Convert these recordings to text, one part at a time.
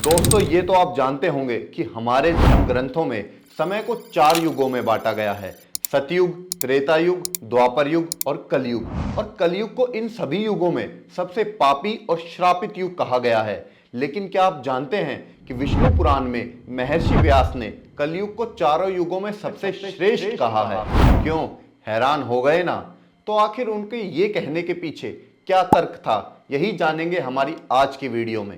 दोस्तों, ये तो आप जानते होंगे कि हमारे धर्म ग्रंथों में समय को 4 युगों में बांटा गया है। सतयुग, त्रेता युग, द्वापर युग और कलयुग। और कलयुग को इन सभी युगों में सबसे पापी और श्रापित युग कहा गया है। लेकिन क्या आप जानते हैं कि विष्णु पुराण में महर्षि व्यास ने कलयुग को चारों युगों में सबसे श्रेष्ठ कहा है? क्यों, हैरान हो गए ना? तो आखिर उनके ये कहने के पीछे क्या तर्क था, यही जानेंगे हमारी आज की वीडियो में।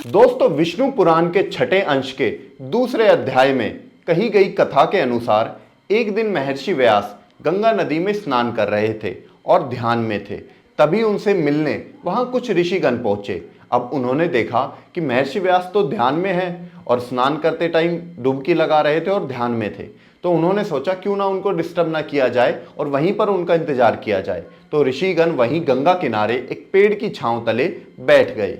दोस्तों, विष्णु पुराण के छठे अंश के दूसरे अध्याय में कही गई कथा के अनुसार एक दिन महर्षि व्यास गंगा नदी में स्नान कर रहे थे और ध्यान में थे। तभी उनसे मिलने वहां कुछ ऋषिगण पहुंचे। अब उन्होंने देखा कि महर्षि व्यास तो ध्यान में हैं और स्नान करते टाइम डुबकी लगा रहे थे और ध्यान में थे। तो उन्होंने सोचा क्यों ना उनको डिस्टर्ब ना किया जाए और वहीं पर उनका इंतजार किया जाए। तो ऋषिगण वहीं गंगा किनारे एक पेड़ की छांव तले बैठ गए।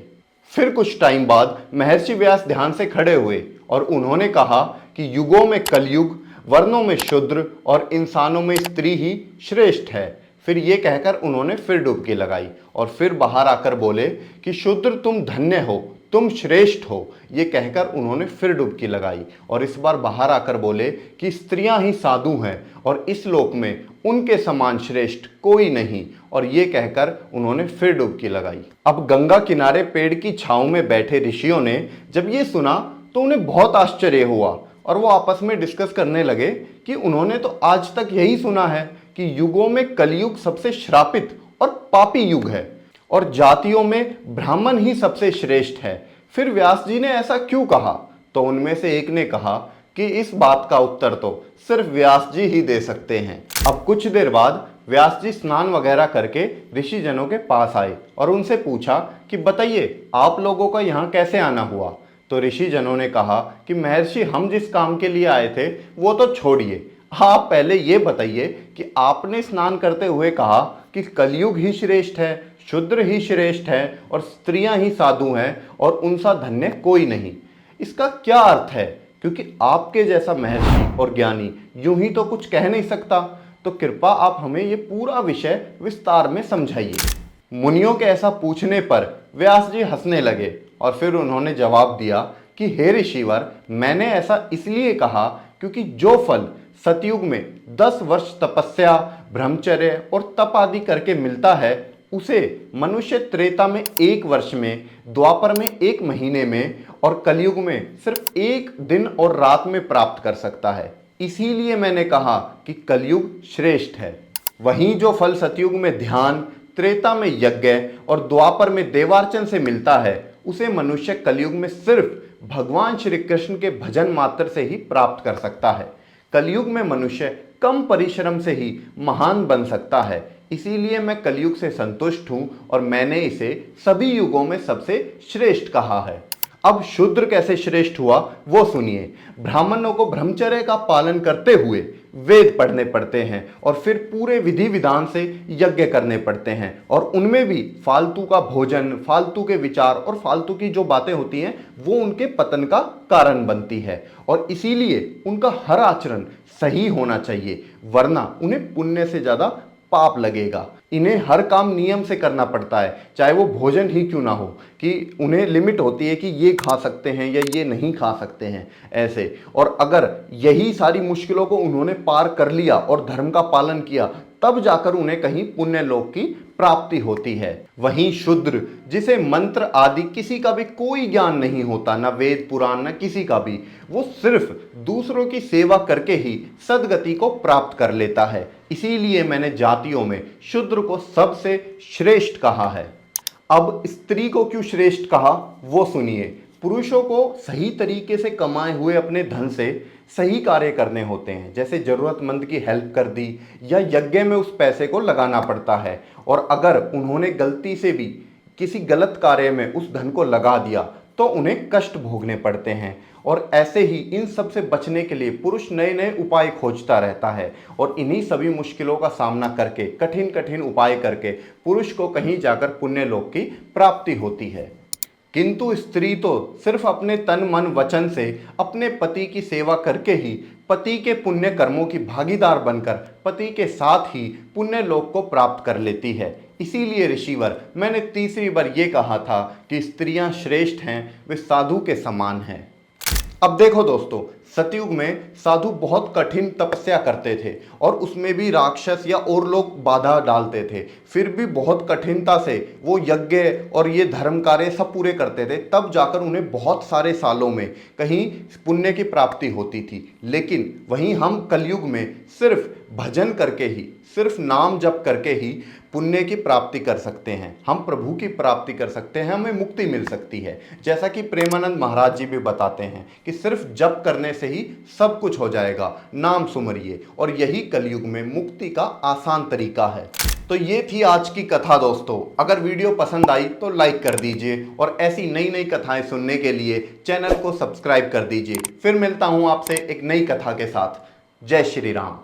फिर कुछ टाइम बाद महर्षि व्यास ध्यान से खड़े हुए और उन्होंने कहा कि युगों में कलयुग, वर्णों में शूद्र और इंसानों में स्त्री ही श्रेष्ठ है। फिर ये कहकर उन्होंने फिर डुबकी लगाई और फिर बाहर आकर बोले कि शूद्र तुम धन्य हो, तुम श्रेष्ठ हो। ये कहकर उन्होंने फिर डुबकी लगाई और इस बार बाहर आकर बोले कि स्त्रियां ही साधु हैं और इस लोक में उनके समान श्रेष्ठ कोई नहीं। और ये कहकर उन्होंने फिर डुबकी लगाई। अब गंगा किनारे पेड़ की छांव में बैठे ऋषियों ने जब ये सुना तो उन्हें बहुत आश्चर्य हुआ और वो आपस में डिस्कस करने लगे कि उन्होंने तो आज तक यही सुना है कि युगों में कलयुग सबसे श्रापित और पापी युग है और जातियों में ब्राह्मण ही सबसे श्रेष्ठ है। फिर व्यास जी ने ऐसा क्यों कहा? तो उनमें से एक ने कहा कि इस बात का उत्तर तो सिर्फ व्यास जी ही दे सकते हैं। अब कुछ देर बाद व्यास जी स्नान वगैरह करके ऋषि जनों के पास आए और उनसे पूछा कि बताइए, आप लोगों का यहाँ कैसे आना हुआ? तो ऋषि जनों ने कहा कि महर्षि, हम जिस काम के लिए आए थे वो तो छोड़िए, आप पहले ये बताइए कि आपने स्नान करते हुए कहा कि कलयुग ही श्रेष्ठ है, शूद्र ही श्रेष्ठ है और स्त्रियां ही साधु हैं और उनसा धन्य कोई नहीं। इसका क्या अर्थ है? क्योंकि आपके जैसा महर्षि और ज्ञानी यूं ही तो कुछ कह नहीं सकता। तो कृपा आप हमें ये पूरा विषय विस्तार में समझाइए। मुनियों के ऐसा पूछने पर व्यास जी हंसने लगे और फिर उन्होंने जवाब दिया कि हे ऋषिवर, मैंने ऐसा इसलिए कहा क्योंकि जो फल सतयुग में 10 वर्ष तपस्या, ब्रह्मचर्य और तप आदि करके मिलता है उसे मनुष्य त्रेता में 1 वर्ष में, द्वापर में 1 महीने में और कलयुग में सिर्फ 1 दिन और रात में प्राप्त कर सकता है। इसीलिए मैंने कहा कि कलयुग श्रेष्ठ है। वहीं जो फल सतयुग में ध्यान, त्रेता में यज्ञ और द्वापर में देवार्चन से मिलता है उसे मनुष्य कलयुग में सिर्फ भगवान श्री कृष्ण के भजन मात्र से ही प्राप्त कर सकता है। कलयुग में मनुष्य कम परिश्रम से ही महान बन सकता है। इसीलिए मैं कलयुग से संतुष्ट हूं और मैंने इसे सभी युगों में सबसे श्रेष्ठ कहा है। अब शूद्र कैसे श्रेष्ठ हुआ वो सुनिए। ब्राह्मणों को ब्रह्मचर्य का पालन करते हुए वेद पढ़ने पड़ते हैं और फिर पूरे विधि विधान से यज्ञ करने पड़ते हैं और उनमें भी फालतू का भोजन, फालतू के विचार और फालतू की जो बातें होती हैं वो उनके पतन का कारण बनती है। और इसीलिए उनका हर आचरण सही होना चाहिए, वरना उन्हें पुण्य से ज्यादा पाप लगेगा। इन्हें हर काम नियम से करना पड़ता है, चाहे वो भोजन ही क्यों ना हो, कि उन्हें लिमिट होती है कि ये खा सकते हैं या ये नहीं खा सकते हैं ऐसे। और अगर यही सारी मुश्किलों को उन्होंने पार कर लिया और धर्म का पालन किया तब जाकर उन्हें कहीं पुण्य लोक की प्राप्ति होती है। वहीं शूद्र, जिसे मंत्र आदि किसी का भी कोई ज्ञान नहीं होता, न वेद पुराण न किसी का भी, वो सिर्फ दूसरों की सेवा करके ही सदगति को प्राप्त कर लेता है। इसीलिए मैंने जातियों में शूद्र को सबसे श्रेष्ठ कहा है। अब स्त्री को क्यों श्रेष्ठ कहा वो सुनिए। पुरुषों को सही तरीके से कमाए हुए अपने धन से सही कार्य करने होते हैं, जैसे जरूरतमंद की हेल्प कर दी या यज्ञ में उस पैसे को लगाना पड़ता है। और अगर उन्होंने गलती से भी किसी गलत कार्य में उस धन को लगा दिया तो उन्हें कष्ट भोगने पड़ते हैं। और ऐसे ही इन सब से बचने के लिए पुरुष नए नए उपाय खोजता रहता है और इन्हीं सभी मुश्किलों का सामना करके, कठिन कठिन उपाय करके पुरुष को कहीं जाकर पुण्य लोक की प्राप्ति होती है। किंतु स्त्री तो सिर्फ अपने तन मन वचन से अपने पति की सेवा करके ही पति के पुण्य कर्मों की भागीदार बनकर पति के साथ ही पुण्य लोक को प्राप्त कर लेती है। इसीलिए ऋषिवर मैंने तीसरी बार ये कहा था कि स्त्रियां श्रेष्ठ हैं, वे साधु के समान हैं। अब देखो दोस्तों, सतयुग में साधु बहुत कठिन तपस्या करते थे और उसमें भी राक्षस या और लोग बाधा डालते थे, फिर भी बहुत कठिनता से वो यज्ञ और ये धर्म कार्य सब पूरे करते थे, तब जाकर उन्हें बहुत सारे सालों में कहीं पुण्य की प्राप्ति होती थी। लेकिन वहीं हम कलयुग में सिर्फ भजन करके ही, सिर्फ नाम जप करके ही पुण्य की प्राप्ति कर सकते हैं, हम प्रभु की प्राप्ति कर सकते हैं, हमें मुक्ति मिल सकती है। जैसा कि प्रेमानंद महाराज जी भी बताते हैं कि सिर्फ जप करने से ही सब कुछ हो जाएगा, नाम सुमरिए, और यही कलयुग में मुक्ति का आसान तरीका है। तो ये थी आज की कथा दोस्तों। अगर वीडियो पसंद आई तो लाइक कर दीजिए और ऐसी नई नई कथाएं सुनने के लिए चैनल को सब्सक्राइब कर दीजिए। फिर मिलता हूं आपसे एक नई कथा के साथ। जय श्री राम।